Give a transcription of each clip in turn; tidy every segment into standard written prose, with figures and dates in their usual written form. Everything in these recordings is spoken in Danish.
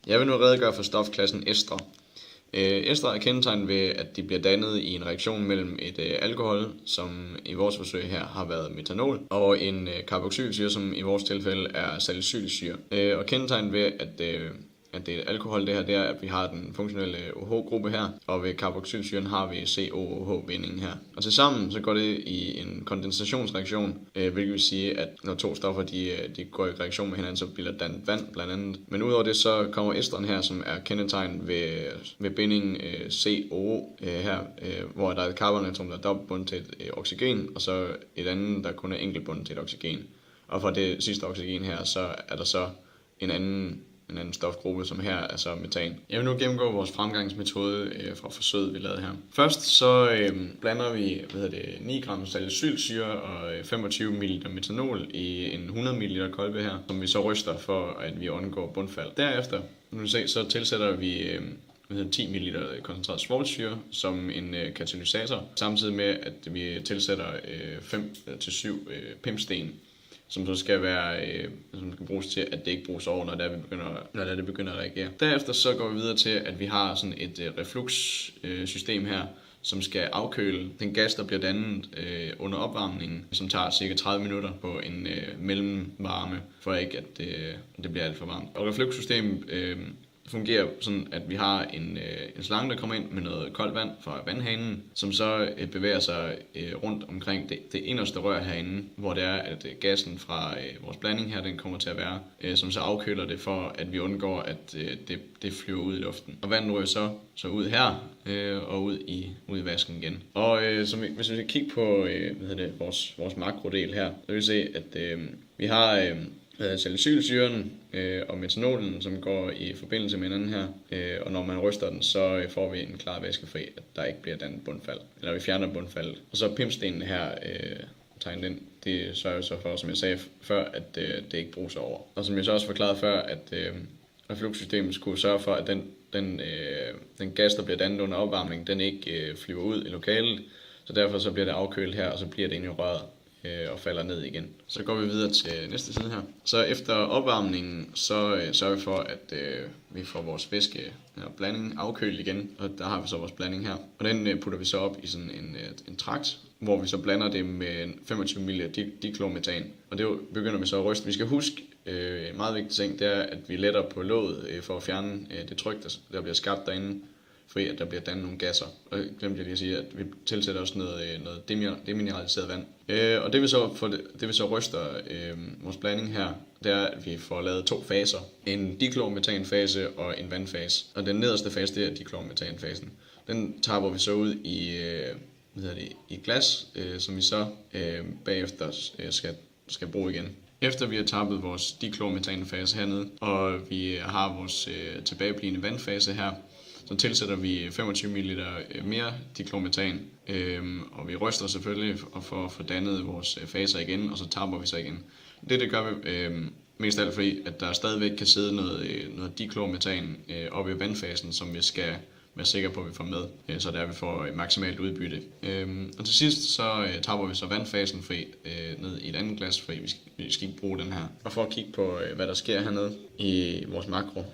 Jeg vil nu redegøre for stofklassen ester. Ester er kendetegnet ved, at de bliver dannet i en reaktion mellem et alkohol, som i vores forsøg her har været metanol, og en carboxylsyre, som i vores tilfælde er salicylsyre. Og kendetegnet ved, at det er et alkohol, det er, at vi har den funktionelle OH-gruppe her, og ved carboxylsyren har vi COOH-bindingen her. Og tilsammen så går det i en kondensationsreaktion, hvilket vil sige, at når to stoffer de går i reaktion med hinanden, så bliver der dannet vand blandt andet. Men udover det, så kommer esteren her, som er kendetegnet ved bindingen COO her, hvor der er et carbonatom, der er dobbeltbundet til et oxygen, og så et andet, der kun er enkeltbundet til et oxygen. Og for det sidste oxygen her, så er der så en anden stofgruppe, som her er så metan. Jeg vil nu gennemgå vores fremgangsmetode fra forsøget, vi lavede her. Først så blander vi 9 gram salicylsyre og 25 ml metanol i en 100 ml kolbe her, som vi så ryster for, at vi undgår bundfald. Derefter, så tilsætter vi 10 ml koncentreret svovlsyre som en katalysator, samtidig med, at vi tilsætter 5-7 pimpsten, som så skal være, som skal bruges til, at det ikke bruges over, når det begynder at reagere. Derefter så går vi videre til, at vi har sådan et reflux-system her, som skal afkøle den gas, der bliver dannet under opvarmningen, som tager cirka 30 minutter på en mellemvarme, for ikke at det bliver alt for varmt. Og reflux-systemet fungerer sådan, at vi har en slange, der kommer ind med noget koldt vand fra vandhanen, som så bevæger sig rundt omkring det inderste rør herinde, hvor det er, at gassen fra vores blanding her, den kommer til at være, som så afkøler det for, at vi undgår, at det flyver ud i luften. Og vandet ryger så ud her og ud i vasken igen. Og hvis vi kigger på vores makrodel her, så vil vi se, at vi har salicylsyren og metanolen, som går i forbindelse med hinanden her, og når man ryster den, så får vi en klar væskefri, at der ikke bliver dannet bundfald, eller vi fjerner bundfaldet. Og så pimpstenene her tegnet ind, det sørger så for, som jeg sagde før, at det ikke bruges over. Og som jeg så også forklarede før, at refluxsystemet skulle sørge for, at den gas, der bliver dannet under opvarmning, den ikke flyver ud i lokalet, så derfor så bliver det afkølet her, og så bliver det inde i røret og falder ned igen. Så går vi videre til næste side her. Så efter opvarmningen, så sørger vi for, at vi får vores væske blanding afkølet igen, og der har vi så vores blanding her. Og den putter vi så op i sådan en trakt, hvor vi så blander det med 25 ml dichlormetan. Og det begynder vi så at ryste. Vi skal huske, en meget vigtig ting, det er, at vi letter på låget for at fjerne det tryk, der bliver skabt derinde, fordi at der bliver dannet nogle gasser. Og glemte jeg lige at sige, at vi tilsætter også noget demineraliseret vand. Og det vi så ryster vores blanding her, det er, at vi får lavet 2 faser. En dichlormetanfase og en vandfase. Og den nederste fase, det er dichlormetanfasen. Den tapper vi så ud i glas, som vi så bagefter skal bruge igen. Efter vi har tappet vores dichlormetanfase hernede, og vi har vores tilbageblivende vandfase her, så tilsætter vi 25 ml mere dichlormetan, og vi ryster selvfølgelig for at få dannet vores faser igen, og så tapper vi så igen. Det gør vi mest af alt fordi, at der stadigvæk kan sidde noget dichlormetan oppe i vandfasen, som vi skal være sikre på, at vi får med, så der vi får maksimalt udbytte. Og til sidst så tapper vi så vandfasen fri ned i et andet glas, fordi vi skal ikke bruge den her. Og for at kigge på, hvad der sker hernede i vores makro,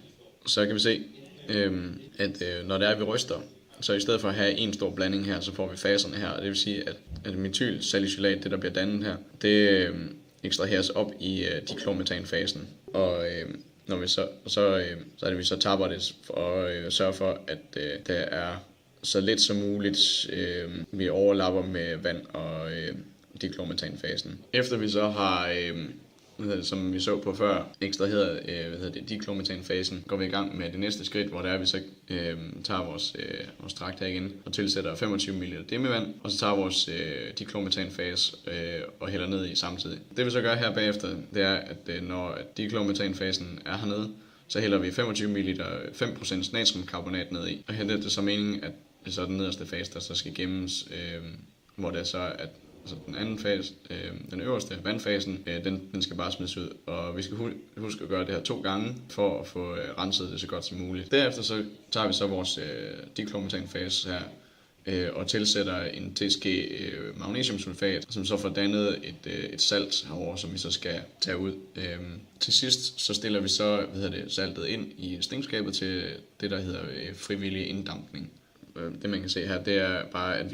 så kan vi se, at når det er, vi ryster, så i stedet for at have en stor blanding her, så får vi faserne her. Og det vil sige, at metylsalicylat, det der bliver dannet her, det ekstraheres op i dichlormetanfasen. Og når vi så er det, vi så tapper det og sørger for, at der er så lidt som muligt, vi overlapper med vand og dichlormetanfasen. Efter vi så har som vi så på før, ekstraheret dichlormetanfasen, går vi i gang med det næste skridt, hvor det er, vi så tager vores trakt her igen og tilsætter 25 ml demmevand, og så tager vores dichlormetanfase og hælder ned i samtidig. Det vi så gør her bagefter, det er, at når dichlormetanfasen er hernede, så hælder vi 25 ml 5% natriumkarbonat ned i, og her er det så meningen, at det så er den nederste fase, der så skal gemmes, hvor det er så, at altså den anden fase, den øverste, vandfasen, den skal bare smides ud. Og vi skal huske at gøre det her 2 gange, for at få renset det så godt som muligt. Derefter så tager vi så vores dichlormetanfase her og tilsætter en teske magnesiumsulfat, som så får dannet et salt herover, som vi så skal tage ud. Til sidst så stiller vi så saltet ind i stingskabet til det, der hedder frivillig inddampning. Det man kan se her, det er bare, at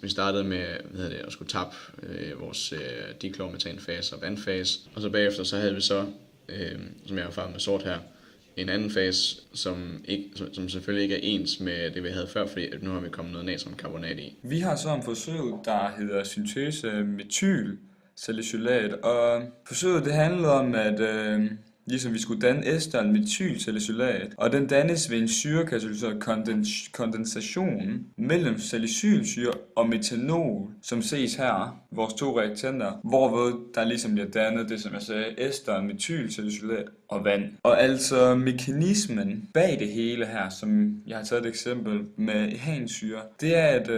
vi startede med at skulle tappe vores diklormetanfase og vandfase, og så bagefter så havde vi så, som jeg har farvet med sort her, en anden fase, som selvfølgelig ikke er ens med det, vi havde før, fordi nu har vi kommet noget natriumkarbonat i. Vi har så en forsøg, der hedder syntese metylsalicylat, og forsøget det handlede om, at ligesom vi skulle danne esteren metylsalicylat, og den dannes ved en syrekatalyseret kondensation mellem salicylsyre og metanol, som ses her, vores to reaktanter, hvorved der ligesom bliver dannet det, som jeg sagde, esteren metylsalicylat og vand. Og altså mekanismen bag det hele her, som jeg har taget et eksempel med ehansyre, det er, at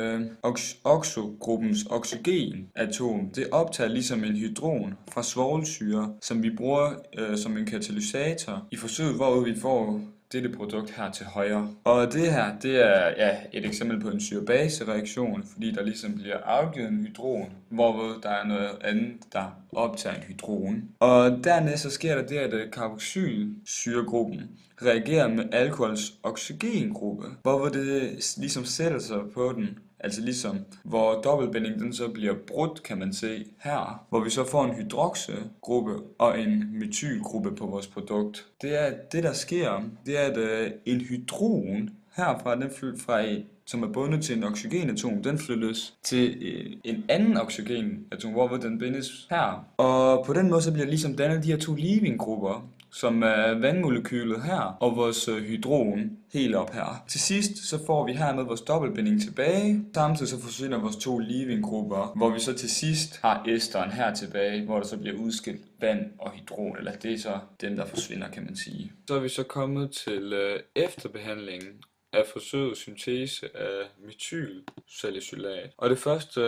oxogruppens oxygenatom, det optager ligesom en hydron fra svovlsyre, som vi bruger som en katalysator i forsøget, hvor vi får dette produkt her til højre. Og det her, det er et eksempel på en syre-base-reaktion, fordi der ligesom bliver afgivet en hydron, hvorved der er noget andet, der optager en hydron. Og dernæst så sker der det, at carboxylsyregruppen reagerer med alkohols oxygengruppe, hvorved det ligesom sætter sig på den. Altså ligesom, hvor dobbeltbindingen den så bliver brudt, kan man se her, hvor vi så får en hydroxygruppe og en metylgruppe på vores produkt. Det er det, der sker, det er, at en hydron herfra, som er bundet til en oxygenatom, den flyttes til en anden oxygenatom, hvor den bindes her. Og på den måde så bliver ligesom dannet de her to leaving-grupper, som er vandmolekylet her, og vores hydron helt op her. Til sidst så får vi hermed vores dobbeltbinding tilbage, samtidig så forsvinder vores to leaving-grupper, hvor vi så til sidst har esteren her tilbage, hvor der så bliver udskilt vand og hydron, eller det er så dem, der forsvinder, kan man sige. Så er vi så kommet til efterbehandlingen af forsøget syntese af metylsalicylat. Og det første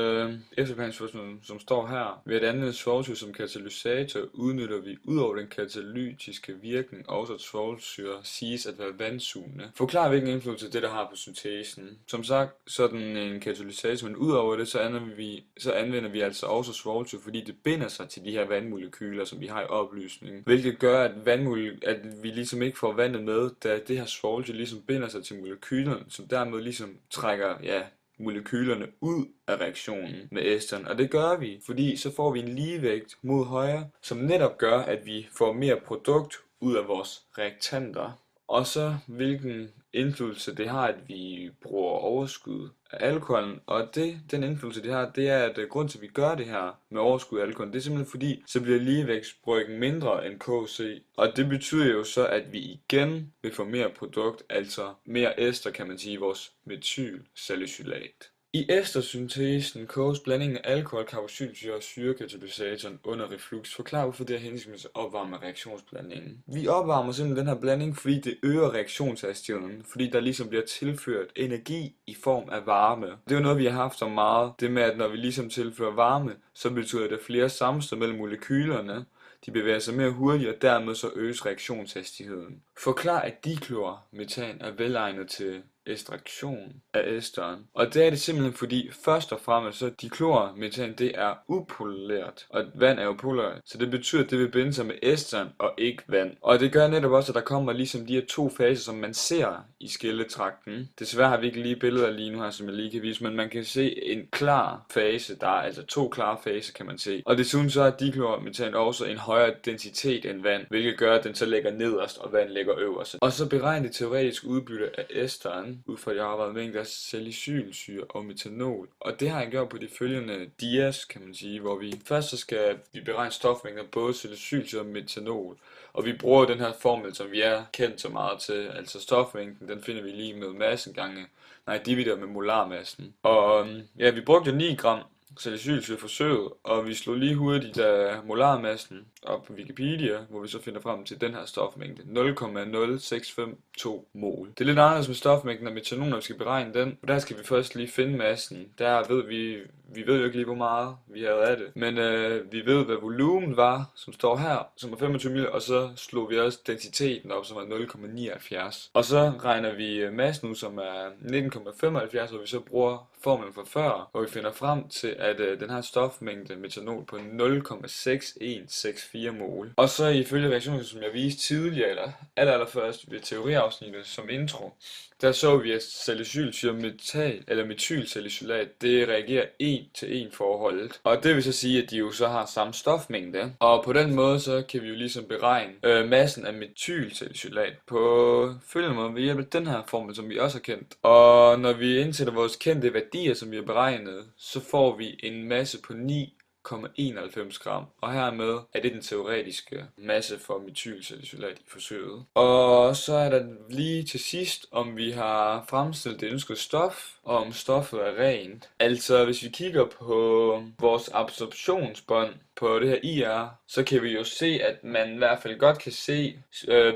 efterbehandlingsforsøg, som står her, ved at anvende svovlsyre som katalysator, udnytter vi udover den katalytiske virkning også at svovlsyre siges at være vandsugende. Forklar hvilken indflydelse det der har på syntesen. Som sagt, sådan en katalysator, men udover det, så anvender vi altså også svovlsyre, fordi det binder sig til de her vandmolekyler, som vi har i opløsningen. Hvilket gør, at vi ligesom ikke får vandet med, da det her svovlsyre ligesom binder sig til molekylerne, som dermed ligesom trækker molekylerne ud af reaktionen med esteren. Og det gør vi, fordi så får vi en ligevægt mod højre, som netop gør, at vi får mere produkt ud af vores reaktanter. Og så hvilken indflydelse det har, at vi bruger overskud af alkoholen. Og den indflydelse det har, det er, at grund til at vi gør det her med overskud af alkoholen, det er simpelthen fordi, så bliver ligevægtsbrøken mindre end KC. Og det betyder jo så, at vi igen vil få mere produkt, altså mere ester, kan man sige, i vores metylsalicylat. I estersyntesen koges blandingen af alkohol, carboxylsyre og syrekatalysatoren under reflux. Forklar hvorfor det er hensigtsmæssigt at opvarme reaktionsblandingen. Vi opvarmer simpelthen den her blanding, fordi det øger reaktionshastigheden, fordi der ligesom bliver tilført energi i form af varme. Det er jo noget, vi har haft så meget. Det med, at når vi ligesom tilfører varme, så betyder det flere sammenstød mellem molekylerne. De bevæger sig mere hurtigt, og dermed så øges reaktionshastigheden. Forklar, at diklormetan er velegnet til ekstraktion af esteren. Og det er det simpelthen fordi, først og fremmest så diklormetan, det er upolært, og vand er jo polært. Så det betyder, at det vil binde sig med esteren og ikke vand. Og det gør netop også, at der kommer ligesom de her to faser, som man ser i skilletrakten. Desværre har vi ikke lige billeder lige nu her, som jeg lige kan vise, men man kan se en klar fase. Der er altså to klare faser, kan man se. Og desuden så har diklormetan også en højere densitet end vand, hvilket gør, at den så ligger nederst, og vand ligger øverst. Og så beregner det teoretiske udbytte af esteren ud fra de arbejdede mængder af salicylsyre og metanol. Og det har jeg gjort på de følgende dias, kan man sige, hvor vi først så skal vi beregne stofmængder både salicylsyre og metanol. Og vi bruger den her formel, som vi er kendt så meget til, altså stofmængden, den finder vi lige med massen divideret med molarmassen. Og vi brugte 9 gram salicylsyre forsøget, og vi slog lige hurtigt af molarmassen op på Wikipedia, hvor vi så finder frem til den her stofmængde, 0,065 2 mol. Det er lidt anderledes med stofmængden af metanol, når vi skal beregne den. Og der skal vi først lige finde massen. Der ved vi ved jo ikke lige, hvor meget vi havde af det. Men vi ved, hvad volumen var, som står her, som er 25 ml. Og så slog vi også densiteten op, som er 0,79. Og så regner vi massen ud, som er 19,75, og vi så bruger formlen fra før, hvor vi finder frem til, at den har stofmængde metanol på 0,6164 mol. Og så ifølge reaktionen, som jeg viste tidligere, eller allerførst ved teoriafsnittet som intro, der så vi, at salicylsyremetal eller metylsalicylat, det reagerer 1:1 forholdet. Og det vil så sige, at de jo så har samme stofmængde. Og på den måde, så kan vi jo ligesom beregne massen af metylsalicylat på følgende måde ved hjælp af den her formel, som vi også har kendt. Og når vi indsætter vores kendte værdier, som vi har beregnet, så får vi en masse på 9,91 gram, og hermed er det den teoretiske masse for metylsalicylat i forsøget. Og så er der lige til sidst, om vi har fremstillet det ønskede stof, og om stoffet er rent. Altså hvis vi kigger på vores absorptionsbånd på det her IR, så kan vi jo se, at man i hvert fald godt kan se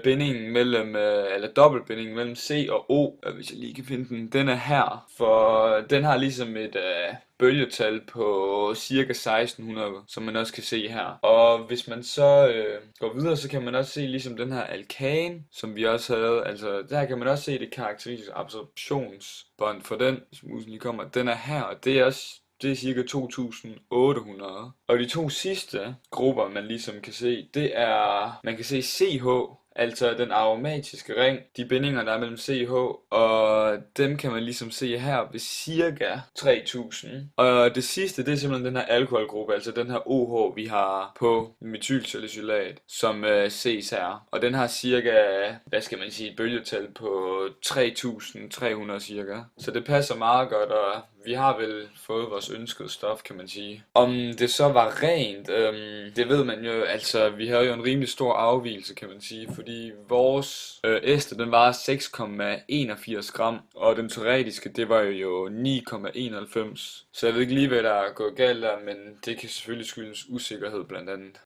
bindingen mellem, eller dobbeltbindingen mellem C og O, hvis jeg lige kan finde den. Den er her, for den har ligesom et bølgetal på cirka 1600, som man også kan se her. Og hvis man så går videre, så kan man også se ligesom den her alkan, som vi også havde. Altså der kan man også se det karakteristiske absorptionsbånd for den, som musen lige kommer. Den er her, og det er cirka 2800. Og de to sidste grupper, man ligesom kan se, det er, man kan se CH, altså den aromatiske ring, de bindinger, der er mellem CH, og dem kan man ligesom se her ved cirka 3000. Og det sidste, det er simpelthen den her alkoholgruppe, altså den her OH, vi har på metylsalicylat, som ses her. Og den har cirka, hvad skal man sige, et bølgetal på 3300 cirka. Så det passer meget godt, og vi har vel fået vores ønskede stof, kan man sige. Om det så var rent, det ved man jo, altså vi havde jo en rimelig stor afvigelse, kan man sige, fordi vores ester, den var 6,81 gram, og den teoretiske, det var jo 9,91. Så jeg ved ikke lige, hvad der er gået galt der, men det kan selvfølgelig skyldes usikkerhed blandt andet.